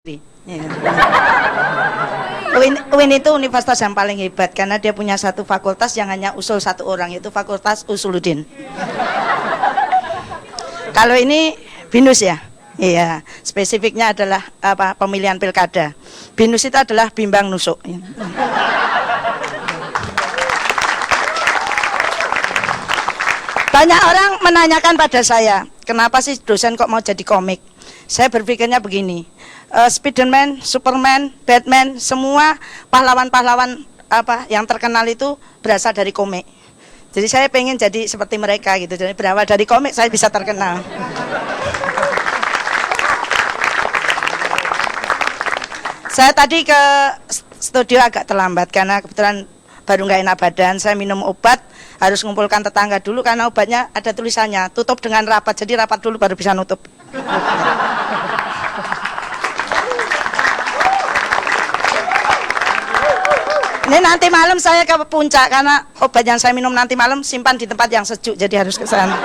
Ya. UIN itu universitas yang paling hebat karena dia punya satu fakultas yang hanya usul satu orang, yaitu Fakultas Usuluddin. Kalau ini BINUS ya, iya, spesifiknya adalah apa, pemilihan pilkada. BINUS itu adalah bimbang nusuk. Banyak orang menanyakan pada saya, kenapa sih dosen kok mau jadi komik? Saya berpikirnya begini, Spiderman, Superman, Batman, semua pahlawan-pahlawan apa yang terkenal itu berasal dari komik. Jadi saya pengen jadi seperti mereka gitu. Jadi berawal dari komik saya bisa terkenal. Saya tadi ke studio agak terlambat karena kebetulan baru nggak enak badan. Saya minum obat, harus ngumpulkan tetangga dulu karena obatnya ada tulisannya tutup dengan rapat. Jadi rapat dulu baru bisa nutup. Ini nanti malam saya ke puncak karena obat yang saya minum nanti malam simpan di tempat yang sejuk, jadi harus ke sana.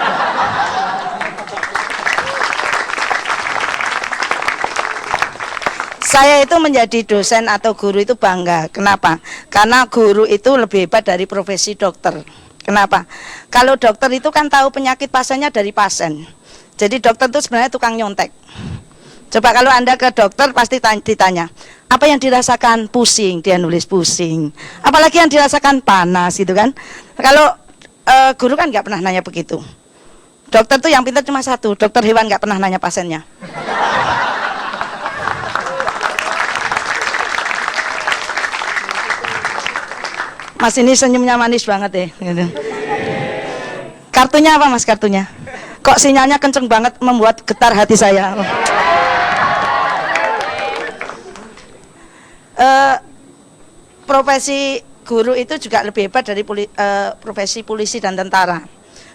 Saya itu menjadi dosen atau guru itu bangga. Kenapa? Karena guru itu lebih hebat dari profesi dokter. Kenapa? Kalau dokter itu kan tahu penyakit pasiennya dari pasien. Jadi dokter itu sebenarnya tukang nyontek. Coba kalau Anda ke dokter pasti ditanya, apa yang dirasakan? Pusing, dia nulis pusing. Apalagi yang dirasakan panas gitu kan. Kalau guru kan nggak pernah nanya begitu. Dokter tuh yang pintar cuma satu, dokter hewan nggak pernah nanya pasiennya. Mas ini senyumnya manis banget ya. Gitu. Kartunya apa mas kartunya? Kok sinyalnya kenceng banget membuat getar hati saya. Profesi guru itu juga lebih hebat dari profesi polisi dan tentara.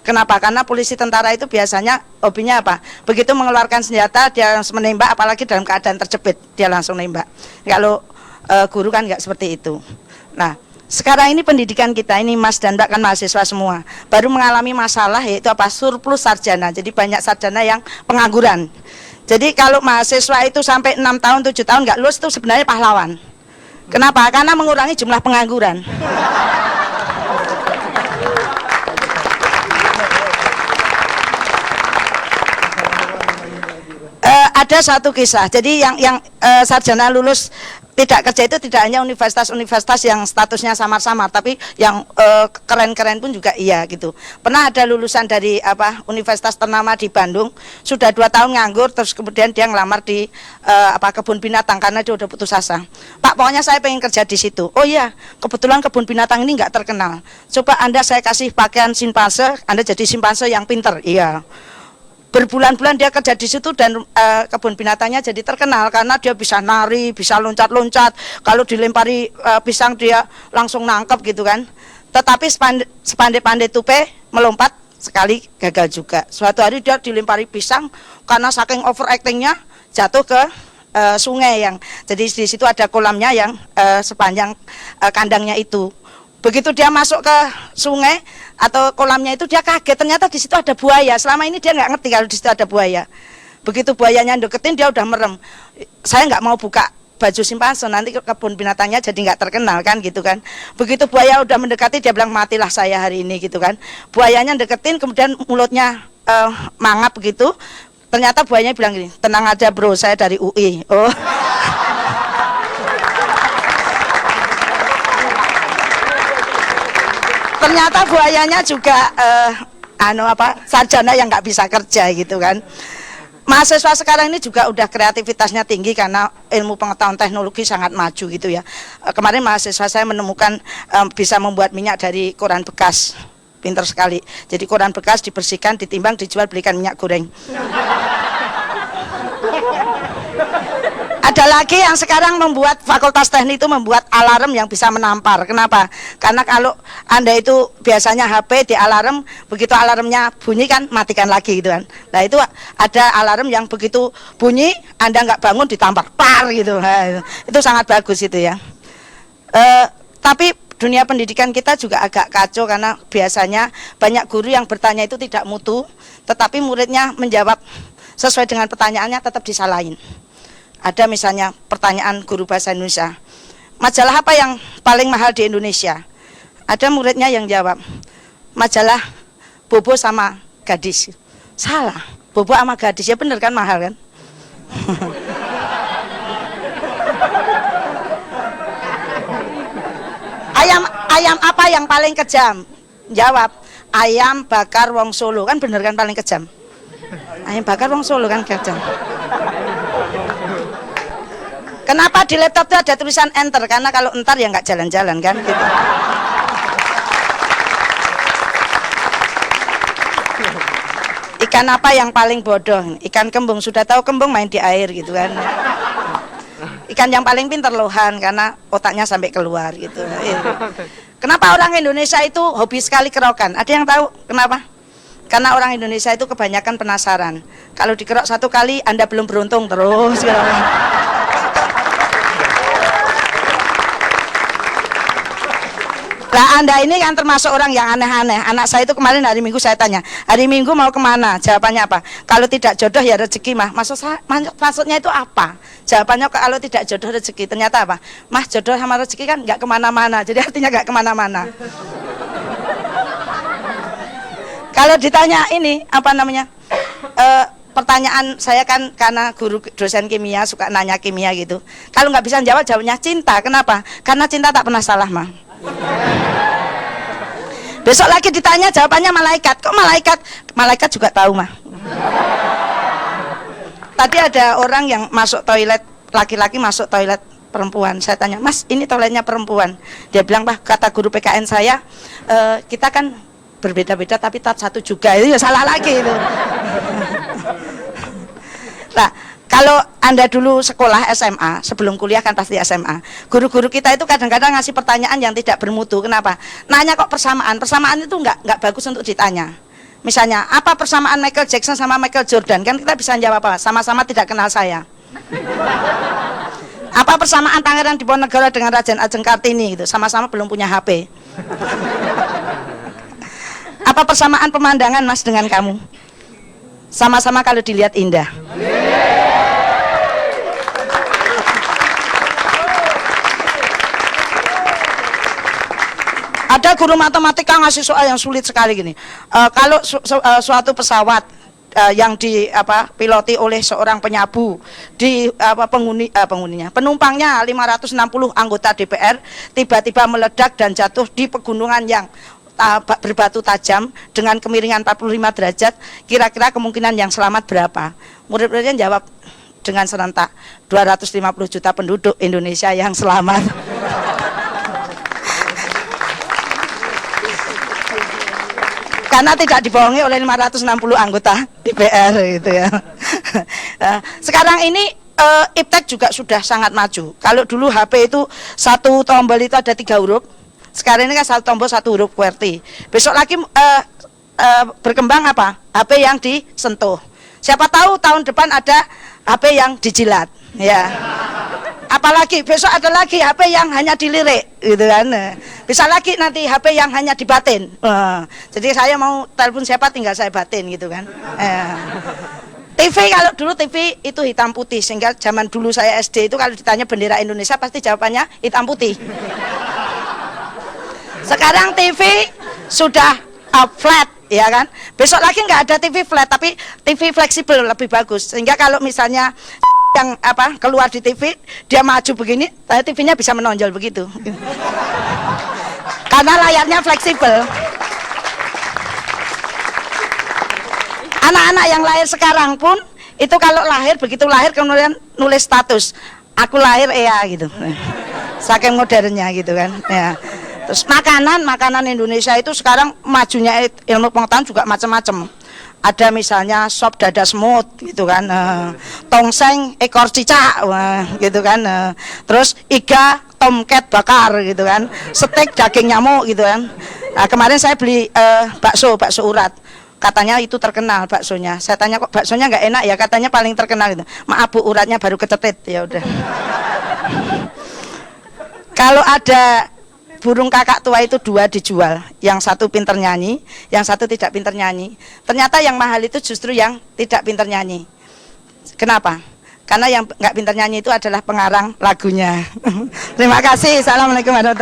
Kenapa? Karena polisi tentara itu biasanya hobinya apa? Begitu mengeluarkan senjata dia langsung menembak, apalagi dalam keadaan terjepit dia langsung nembak. Kalau guru kan nggak seperti itu. Nah, sekarang ini pendidikan kita ini mas dan mbak kan mahasiswa semua baru mengalami masalah yaitu apa? Surplus sarjana. Jadi banyak sarjana yang pengangguran. Jadi kalau mahasiswa itu sampai 6 tahun, 7 tahun nggak lulus itu sebenarnya pahlawan. Kenapa? Karena mengurangi jumlah pengangguran. Ada satu kisah. Jadi yang sarjana lulus tidak kerja itu tidak hanya universitas-universitas yang statusnya samar-samar, tapi yang keren-keren pun juga iya gitu. Pernah ada lulusan dari apa universitas ternama di Bandung, sudah 2 tahun nganggur, terus kemudian dia ngelamar di kebun binatang karena dia udah putus asa. Pak, pokoknya saya pengen kerja di situ. Oh iya, kebetulan kebun binatang ini nggak terkenal. Coba Anda saya kasih pakaian simpanse, Anda jadi simpanse yang pinter. Iya. Berbulan-bulan dia kerja di situ dan kebun binatangnya jadi terkenal karena dia bisa nari, bisa loncat-loncat. Kalau dilempari pisang dia langsung nangkep gitu kan. Tetapi sepandai-pandai tupai melompat sekali gagal juga. Suatu hari dia dilempari pisang karena saking overactingnya jatuh ke sungai yang jadi di situ ada kolamnya yang sepanjang kandangnya itu. Begitu dia masuk ke sungai atau kolamnya itu dia kaget, ternyata di situ ada buaya. Selama ini dia nggak ngerti kalau di situ ada buaya. Begitu buayanya deketin dia udah merem. Saya nggak mau buka baju simpanse, nanti kebun binatangnya jadi nggak terkenal kan gitu kan. Begitu buaya udah mendekati dia bilang matilah saya hari ini gitu kan. Buayanya deketin kemudian mulutnya mangap begitu. Ternyata buayanya bilang gini, tenang aja bro, saya dari UI. Oh. Ternyata buayanya juga sarjana yang nggak bisa kerja gitu kan. Mahasiswa sekarang ini juga udah kreativitasnya tinggi karena ilmu pengetahuan teknologi sangat maju gitu ya. Kemarin mahasiswa saya menemukan bisa membuat minyak dari koran bekas. Pinter sekali. Jadi koran bekas dibersihkan, ditimbang, dijual, belikan minyak goreng. Ada lagi yang sekarang membuat fakultas teknik itu membuat alarm yang bisa menampar. Kenapa? Karena kalau Anda itu biasanya HP di alarm, begitu alarmnya bunyi kan matikan lagi gitu kan. Nah itu ada alarm yang begitu bunyi Anda nggak bangun ditampar, par gitu. Nah, itu sangat bagus itu ya. Tapi dunia pendidikan kita juga agak kacau karena biasanya banyak guru yang bertanya itu tidak mutu, tetapi muridnya menjawab sesuai dengan pertanyaannya tetap disalahin. Ada misalnya pertanyaan guru bahasa Indonesia, majalah apa yang paling mahal di Indonesia? Ada muridnya yang jawab, majalah Bobo sama Gadis. Salah, Bobo sama Gadis, ya bener kan, mahal kan? Ayam apa yang paling kejam? Jawab, ayam bakar wong Solo. Kan bener kan, paling kejam. Ayam bakar wong Solo kan kejam. Kenapa di laptop itu ada tulisan enter? Karena kalau entar ya nggak jalan-jalan kan gitu. Ikan apa yang paling bodoh? Ikan kembung. Sudah tahu kembung main di air gitu kan. Ikan yang paling pintar lohan karena otaknya sampai keluar gitu. Kenapa orang Indonesia itu hobi sekali kerokan? Ada yang tahu kenapa? Karena orang Indonesia itu kebanyakan penasaran. Kalau dikerok satu kali Anda belum beruntung terus. Lah Anda ini kan termasuk orang yang aneh-aneh. Anak saya itu kemarin hari Minggu saya tanya, hari Minggu mau kemana? Jawabannya apa? Kalau tidak jodoh ya rezeki mah. Maksudnya itu apa? Jawabannya kalau tidak jodoh rezeki. Ternyata apa? Mah jodoh sama rezeki kan nggak kemana-mana. Jadi artinya nggak kemana-mana. Kalau ditanya ini apa namanya? Pertanyaan saya kan karena guru dosen kimia suka nanya kimia gitu. Kalau nggak bisa jawab jawabnya cinta. Kenapa? Karena cinta tak pernah salah mah. Besok lagi ditanya jawabannya malaikat. Kok malaikat? Malaikat juga tahu mah. Tadi ada orang yang masuk toilet, laki-laki masuk toilet perempuan. Saya tanya, Mas ini toiletnya perempuan. Dia bilang, Pak kata guru PKN saya, kita kan berbeda-beda tapi tat satu juga. Itu ya salah lagi itu. Nah, kalau Anda dulu sekolah SMA, sebelum kuliah kan pasti SMA. Guru-guru kita itu kadang-kadang ngasih pertanyaan yang tidak bermutu. Kenapa? Nanya kok persamaan. Persamaan itu nggak bagus untuk ditanya. Misalnya, apa persamaan Michael Jackson sama Michael Jordan? Kan kita bisa jawab apa? Sama-sama tidak kenal saya. Apa persamaan Pangeran Diponegoro dengan Raden Ajeng Kartini? Gitu. Sama-sama belum punya HP. Apa persamaan pemandangan Mas dengan kamu? Sama-sama kalau dilihat indah. Ada guru matematika ngasih soal yang sulit sekali gini. Kalau suatu pesawat yang piloti oleh seorang penyabu di penumpangnya 560 anggota DPR tiba-tiba meledak dan jatuh di pegunungan yang berbatu tajam dengan kemiringan 45 derajat, kira-kira kemungkinan yang selamat berapa? Murid-muridnya jawab dengan serentak 250 juta penduduk Indonesia yang selamat. Karena tidak dibohongi oleh 560 anggota DPR gitu ya. Nah, sekarang ini iptek juga sudah sangat maju. Kalau dulu HP itu satu tombol itu ada 3 huruf, sekarang ini kan satu tombol 1 huruf QWERTY. Besok lagi berkembang apa? HP yang disentuh. Siapa tahu tahun depan ada HP yang dijilat, ya. Apalagi besok ada lagi HP yang hanya dilirik gitu kan. Bisa lagi nanti HP yang hanya dibatin. Jadi saya mau telepon siapa tinggal saya batin gitu kan. TV, kalau dulu TV itu hitam putih, sehingga zaman dulu saya SD itu kalau ditanya bendera Indonesia pasti jawabannya hitam putih. Sekarang TV sudah flat, ya kan. Besok lagi nggak ada TV flat, tapi TV fleksibel lebih bagus, sehingga kalau misalnya yang keluar di TV dia maju begini, TV-nya bisa menonjol begitu. Karena layarnya fleksibel. Anak-anak yang lahir sekarang pun itu kalau lahir, begitu lahir kemudian nulis status, aku lahir gitu. Saking modernnya gitu kan. Ya. Terus makanan Indonesia itu sekarang majunya ilmu pengetahuan juga macam-macam. Ada misalnya sop dada semut gitu kan, tongseng ekor cicak gitu kan, terus iga tomcat bakar gitu kan, steak daging nyamuk gitu kan. Nah, kemarin saya beli bakso urat, katanya itu terkenal baksonya. Saya tanya kok baksonya nggak enak ya, katanya paling terkenal gitu. Maaf Bu, uratnya baru kecetit, ya udah. Kalau ada burung kakak tua itu 2 dijual, yang satu pinter nyanyi, yang satu tidak pinter nyanyi. Ternyata yang mahal itu justru yang tidak pinter nyanyi. Kenapa? karena yang nggak pintar nyanyi itu adalah pengarang lagunya. Terima kasih. Assalamualaikum warahmatullahi wabarakatuh.